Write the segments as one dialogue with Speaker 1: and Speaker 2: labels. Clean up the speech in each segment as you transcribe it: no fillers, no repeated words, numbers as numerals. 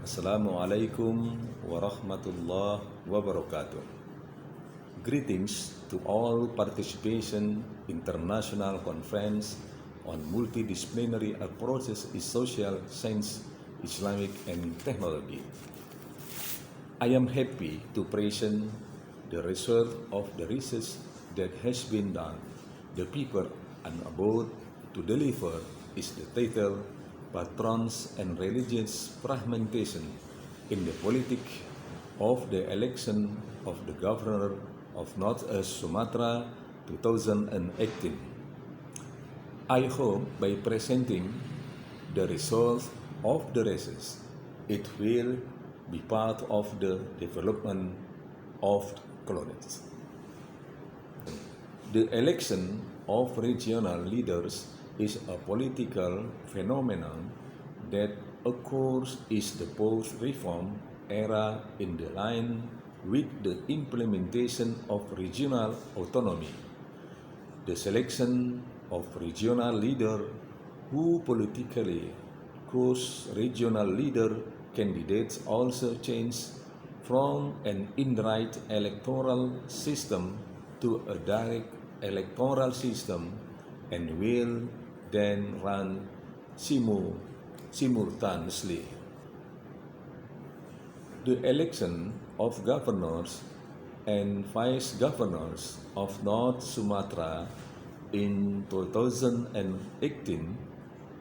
Speaker 1: Assalamualaikum warahmatullahi wabarakatuh. Greetings to all participation international conference on multidisciplinary approaches in social science, Islamic and technology. I am happy to present the result of the research that has been done. The paper I'm about to deliver is the title Patrons and Religious Fragmentation in the Politics of the Election of the Governor of North-East Sumatra 2018. I hope by presenting the results of the research, it will be part of the development of colonies. The election of regional leaders is a political phenomenon that occurs in the post-reform era in the line with the implementation of regional autonomy. The selection of regional leader who politically choose regional leader candidates also change from an indirect electoral system to a direct electoral system and will then run simultaneously. The election of governors and vice governors of North Sumatra in 2018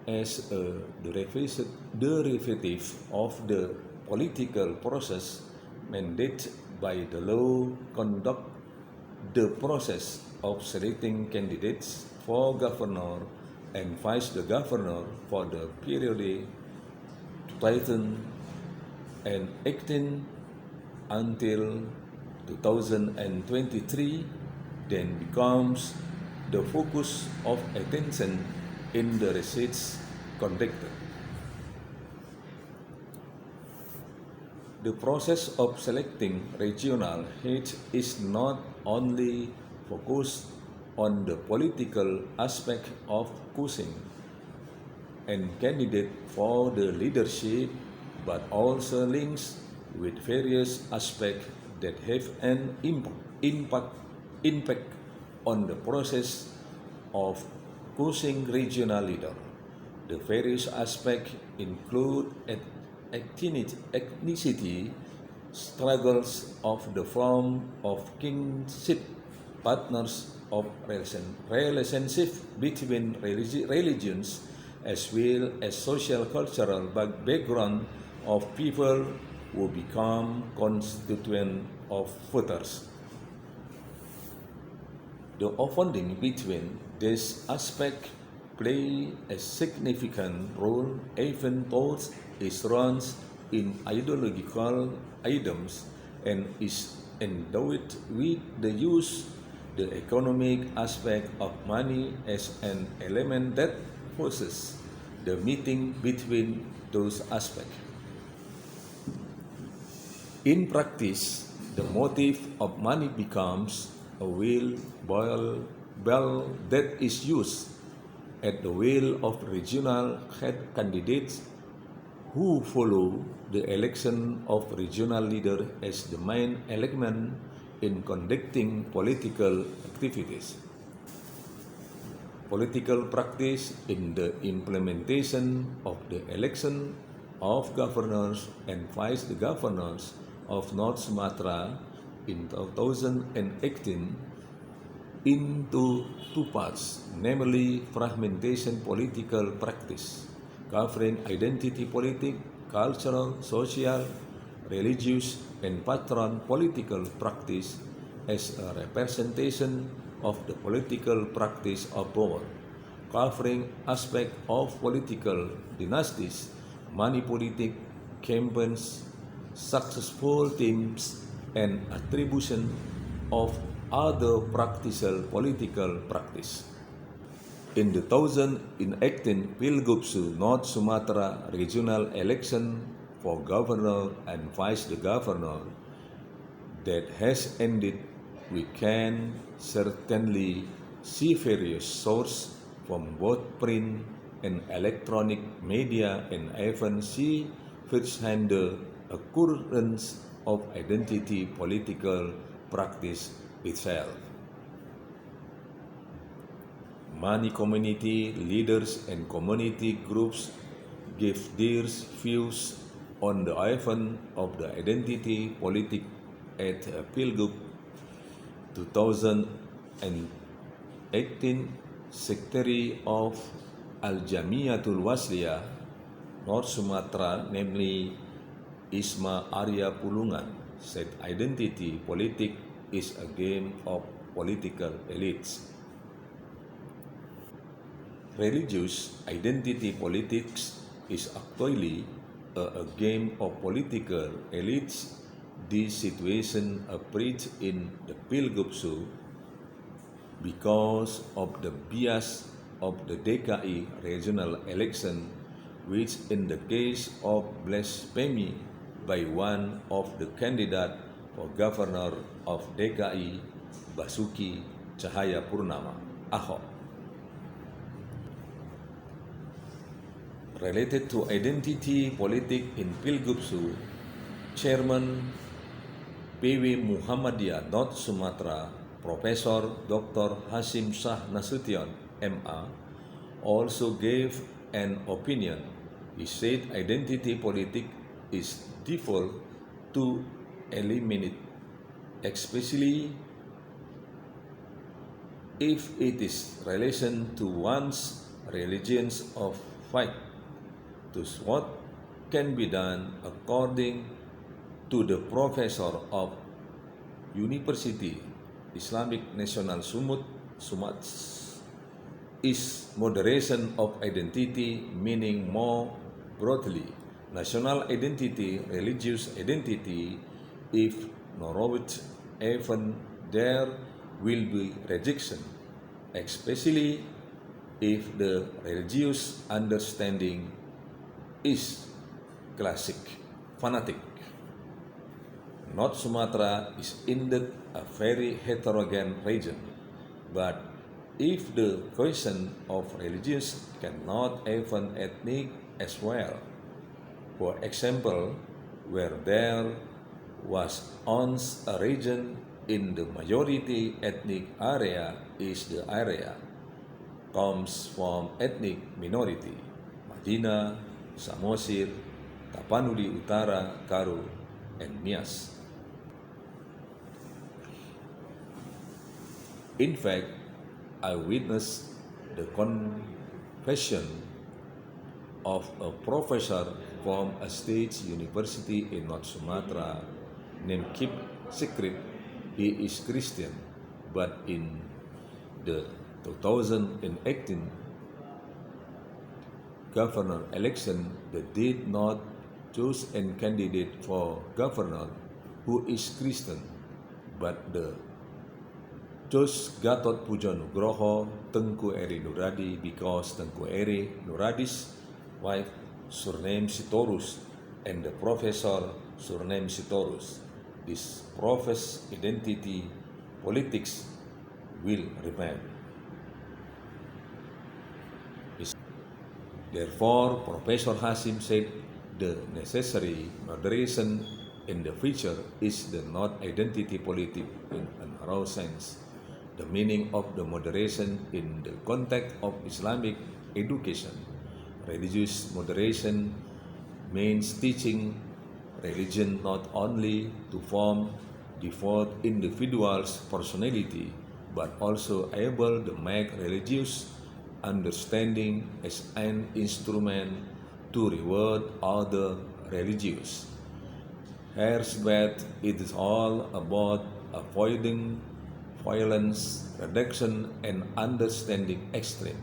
Speaker 1: as a derivative of the political process mandated by the law conduct the process of selecting candidates for governor and vice governor for the period 2018 until 2023 then becomes the focus of attention in the research conducted. The process of selecting regional heads is not only focused on the political aspect of choosing a candidate for the leadership, but also links with various aspects that have an impact on the process of choosing regional leader. The various aspects include ethnicity, struggles of the form of kingship, partners of relationship between religions, as well as social cultural background of people who become constituent of voters. The offending between these aspects play a significant role even though it runs in ideological items and is endowed with the use the economic aspect of money as an element that forces the meeting between those aspects. In practice, the motive of money becomes a will that is used at the will of regional head candidates who follow the election of regional leader as the main element in conducting political activities. Political practice in the implementation of the election of governors and vice governors of North Sumatra in 2018 into two parts, namely fragmentation political practice, covering identity politics, cultural, social, religious, and patron political practice as a representation of the political practice of power, covering aspects of political dynasties, money politics, campaigns, successful teams, and attribution of other practical political practice. In the 2018 Pilgub North Sumatra regional election for governor and vice governor that has ended, we can certainly see various sources from both print and electronic media and even see firsthand the occurrence of identity political practice itself. Many community leaders and community groups give their views on the event of the identity politics at Pilgub 2018 Secretary of Al-Jamiatul Wasliyah, North Sumatra, namely Isma Arya Pulungan, said identity politics is a game of political elites. Religious identity politics is actually a game of political elites. This situation appeared in the Pilgub because of the bias of the DKI regional election, which in the case of blasphemy by one of the candidates for governor of DKI, Basuki Cahayapurnama, Ahok. Related to identity politics in Pilgub, Chairman PW Muhammadiyah North Sumatra, Professor Dr. Hasim Shah Nasution, MA, also gave an opinion. He said identity politics is difficult to eliminate, especially if it is relation to one's religions of faith. Thus, what can be done according to the professor of University Islamic National Sumut is moderation of identity, meaning more broadly national identity, religious identity. If narrowed, even there will be rejection, especially if the religious understanding is classic, fanatic. North Sumatra is indeed a very heterogeneous region, but if the question of religious cannot even ethnic as well, for example, where there was once a region in the majority ethnic area is the area comes from ethnic minority, Madinah, Samosir, Tapanuli Utara, Karo, and Nias. In fact, I witnessed the confession of a professor from a state university in North Sumatra named Keep Secret. He is Christian, but in the 2018 governor election, they did not choose a candidate for governor who is Christian, but the chose Gatot Pujo Nugroho Tengku Eri Nuradi because Tengku Eri Nuradi's wife surname Sitorus and the professor surname Sitorus. This profess identity politics will remain. Therefore, Professor Hasim said the necessary moderation in the future is the not identity politics in a narrow sense. The meaning of the moderation in the context of Islamic education. Religious moderation means teaching religion not only to form devout individuals' personality, but also able to make religious understanding as an instrument to reward other religious. Here's that it is all about avoiding violence, reduction, and understanding extreme.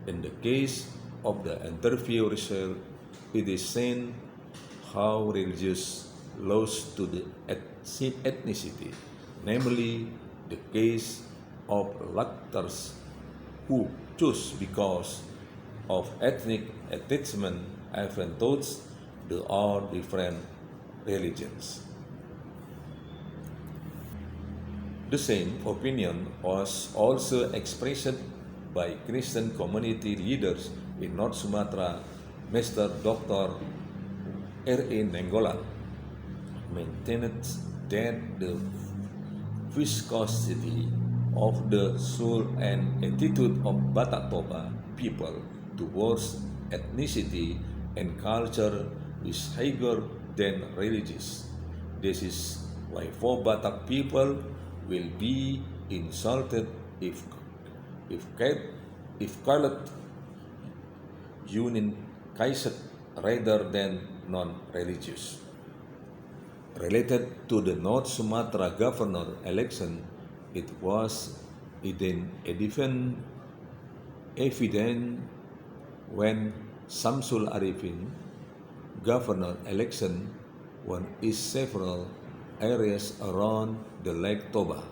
Speaker 1: In the case of the interview result, it is seen how religious lost to the ethnicity, namely the case of Latars who choose because of ethnic attachment, even though they are different religions. The same opinion was also expressed by Christian community leaders in North Sumatra, Mr. Dr. R.A. Nainggolan maintained that the viscosity of the soul and attitude of Batak Toba people towards ethnicity and culture is higher than religious. This is why for Batak people will be insulted if ca- if called Yunin Kaiset rather than non-religious. Related to the North Sumatra governor election, it was evident when Samsul Arifin governor election won in several areas around the Lake Toba.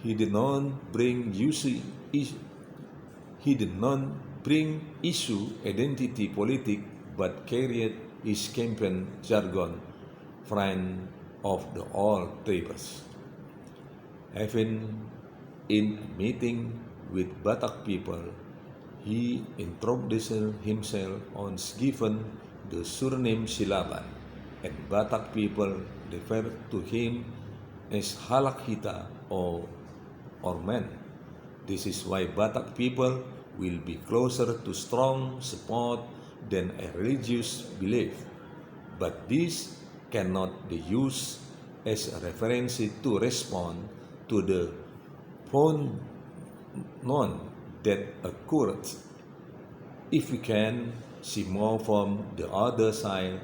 Speaker 1: He did not bring issue identity politics but carried his campaign jargon, friend of the all tribes. Having in a meeting with Batak people, he introduced himself on given the surname Silaban, and Batak people referred to him as Halakhita or man. This is why Batak people will be closer to strong support than a religious belief. But this cannot be used as a reference to respond to the phenomenon that occurred. If we can see more from the other side,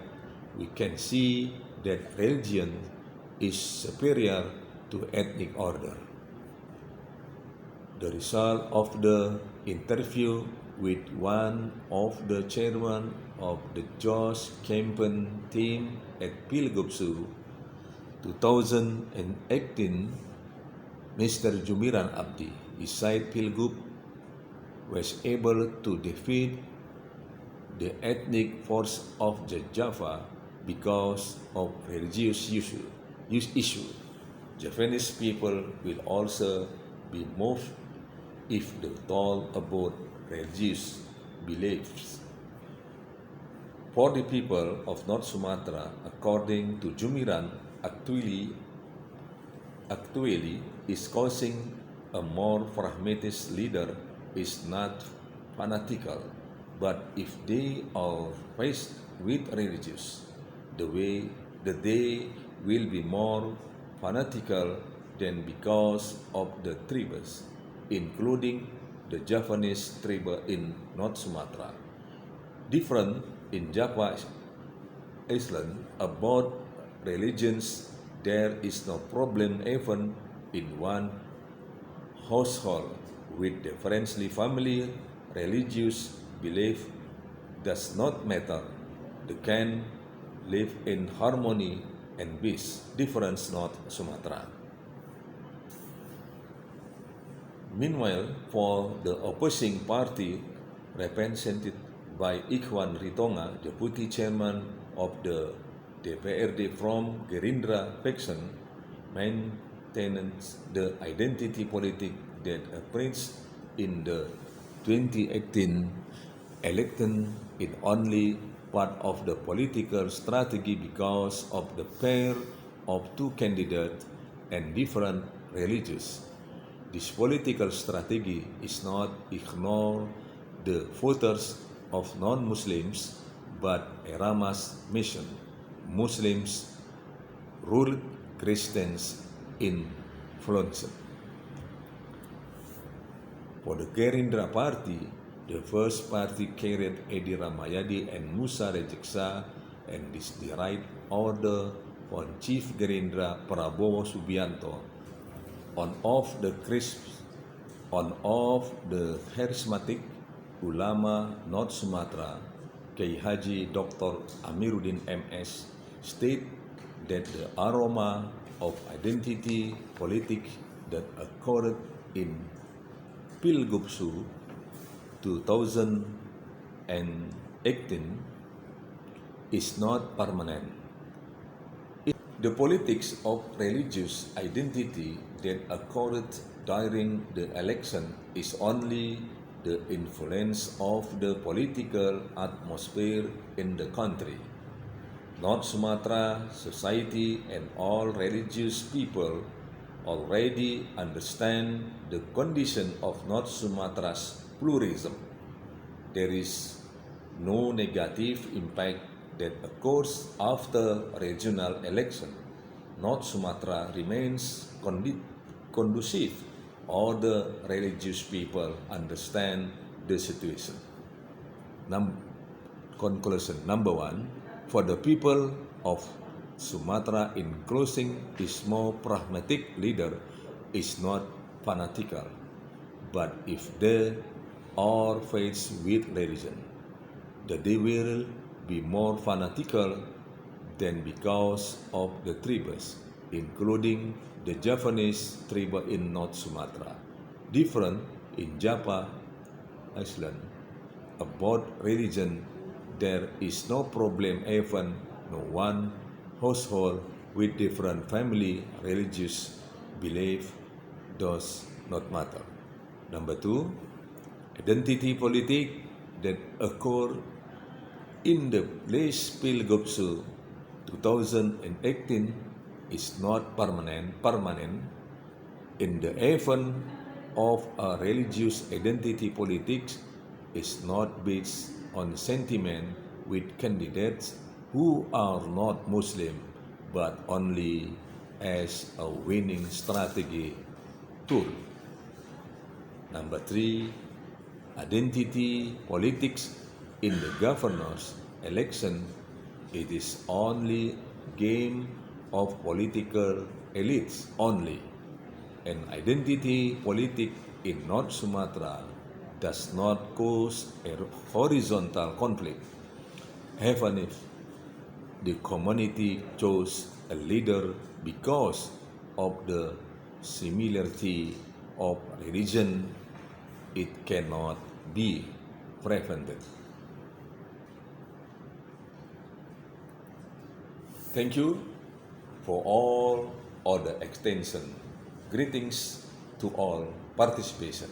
Speaker 1: we can see that religion is superior to ethnic order. The result of the interview with one of the chairmen of the Josh campaign team at Pilgubsu 2018, Mr. Jumiran Abdi, his side Pilgub was able to defeat the ethnic force of Java because of religious issue. Javanese people will also be moved if they told about religious beliefs. For the people of North Sumatra, according to Jumiran, actually is causing a more pragmatic leader is not fanatical, but if they are faced with religious, they will be more fanatical than because of the tribes, including the Javanese tribe in North Sumatra. Different in Java Island about religions, there is no problem even in one household with differently family religious belief does not matter. They can live in harmony and peace. Difference North Sumatra. Meanwhile, for the opposing party represented by Ikhwan Ritonga, deputy chairman of the DPRD from Gerindra faction, maintains the identity politic that appears in the 2018 election is only part of the political strategy because of the pair of two candidates and different religions. This political strategy is not ignore the voters of non-Muslims, but Erama's mission. Muslims ruled Christians influenced. For the Gerindra party, the first party carried Edi Ramayadi and Musa Rejeksa, and this the right order for Chief Gerindra Prabowo Subianto on the charismatic ulama North Sumatra, Kiai Haji Dr. Amiruddin MS, state that the aroma of identity politics that occurred in Pilgubsu 2018 is not permanent. The politics of religious identity that occurred during the election is only the influence of the political atmosphere in the country. North Sumatra society and all religious people already understand the condition of North Sumatra's pluralism. There is no negative impact that occurs after regional election. North Sumatra remains conducive. All the religious people understand the situation. Conclusion number one, for the people of Sumatra in closing, is more pragmatic leader is not fanatical, but if they are faced with religion, that they will be more fanatical than because of the tribes, including the Javanese tribe in North Sumatra. Different in Java Island about religion, there is no problem even no one household with different family religious belief does not matter. Number two, identity politics that occur in the last Pilgubsu 2018 is not permanent in the event of a religious identity politics is not based on sentiment with candidates who are not Muslim but only as a winning strategy tool. Number three, identity politics in the governor's election, it is only game of political elites only. And identity politics in North Sumatra does not cause a horizontal conflict, even if the community chose a leader because of the similarity of religion, it cannot be prevented. Thank you for all the extension. Greetings to all participation.